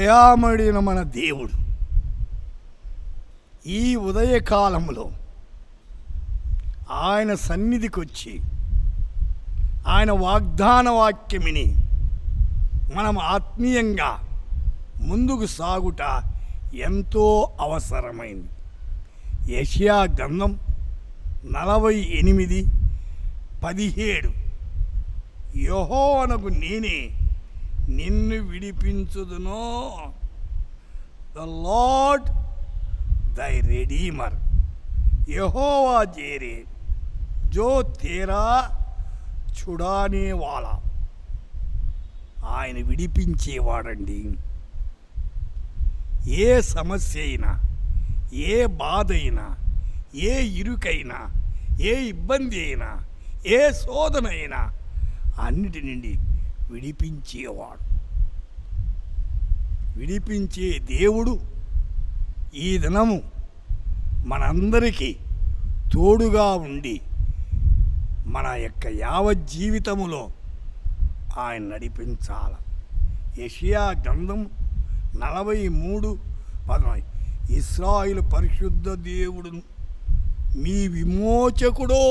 దయామడిన మన దేవుడు ఈ ఉదయకాలంలో ఆయన సన్నిధికి వచ్చి ఆయన వాగ్దాన వాక్యమిని మనం ఆత్మీయంగా ముందుకు సాగుట ఎంతో అవసరమైంది. యెషయా గ్రంథం 48:17 యెహోవానగు నేనే నిన్ను విడిపించుదును, ద లార్డ్ దై రెడీమర్, యెహోవా జేరే జో తేరా చుడానే వాలా. ఆయన విడిపించేవాడండి. ఏ సమస్య అయినా, ఏ బాధ అయినా, ఏ ఇరుకైనా, ఏ ఇబ్బంది అయినా, ఏ శోధన అయినా అన్నిటి నుండి విడిపించేవాడు. విడిపించే దేవుడు ఈ దినము మనందరికీ తోడుగా ఉండి మన యొక్క యావజ్జీవితములో ఆయన నడిపించాల. యెషయా గ్రంథం 43:10 ఇశ్రాయేలు పరిశుద్ధ దేవుడును మీ విమోచకుడో.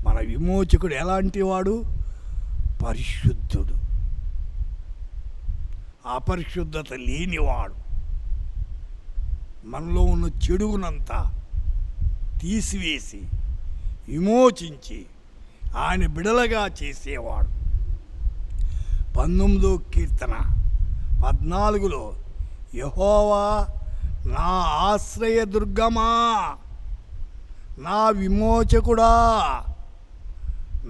మన విమోచకుడు ఎలాంటి వాడు? పరిశుద్ధుడు, అపరిశుద్ధత లేనివాడు. మనలో ఉన్న చెడుగునంతా తీసివేసి విమోచించి ఆయన బిడలగా చేసేవాడు. 19వ కీర్తన 14లో యెహోవా నా ఆశ్రయదుర్గమా, నా విమోచకుడా,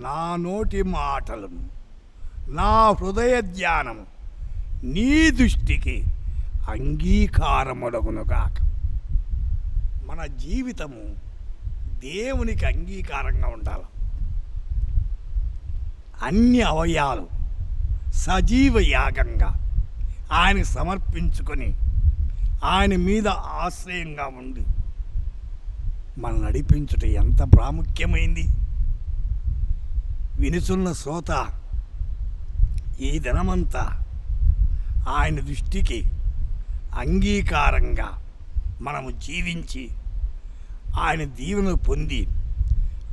నా నోటి మాటలను నా హృదయ ధ్యానం నీ దృష్టికి అంగీకారములగునుగాక. మన జీవితము దేవునికి అంగీకారంగా ఉండాలి. అన్ని అవయవాలు సజీవ యాగంగా ఆయన సమర్పించుకొని ఆయన మీద ఆశ్రయంగా ఉండి మనం నడిపించుట ఎంత ప్రాముఖ్యమైంది. వినుచున్న శ్రోత, ఈ దినమంతా ఆయన దృష్టికి అంగీకారంగా మనము జీవించి ఆయన దీవెనలు పొంది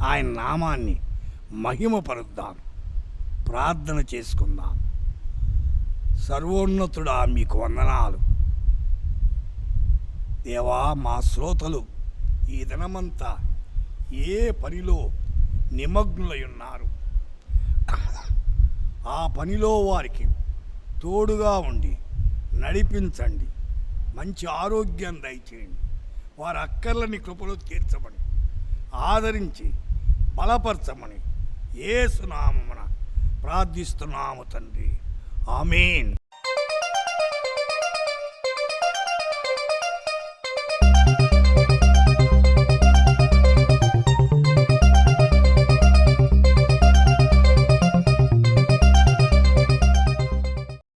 ఆయన నామాన్ని మహిమపరుద్దాం. ప్రార్థన చేసుకుందాం. సర్వోన్నతుడా, మీకు వందనాలు. దేవా, మా శ్రోతలు ఈ దినమంతా ఏ పనిలో నిమగ్నులై ఉన్నారు, ఆ పనిలో వారికి తోడుగా ఉండి నడిపించండి. మంచి ఆరోగ్యం దయచేయండి. వారి అక్కర్లని కృపలో తీర్చమని, ఆదరించి బలపరచమని యేసు నామమున ప్రార్థిస్తున్నాము తండ్రి. ఆమేన్.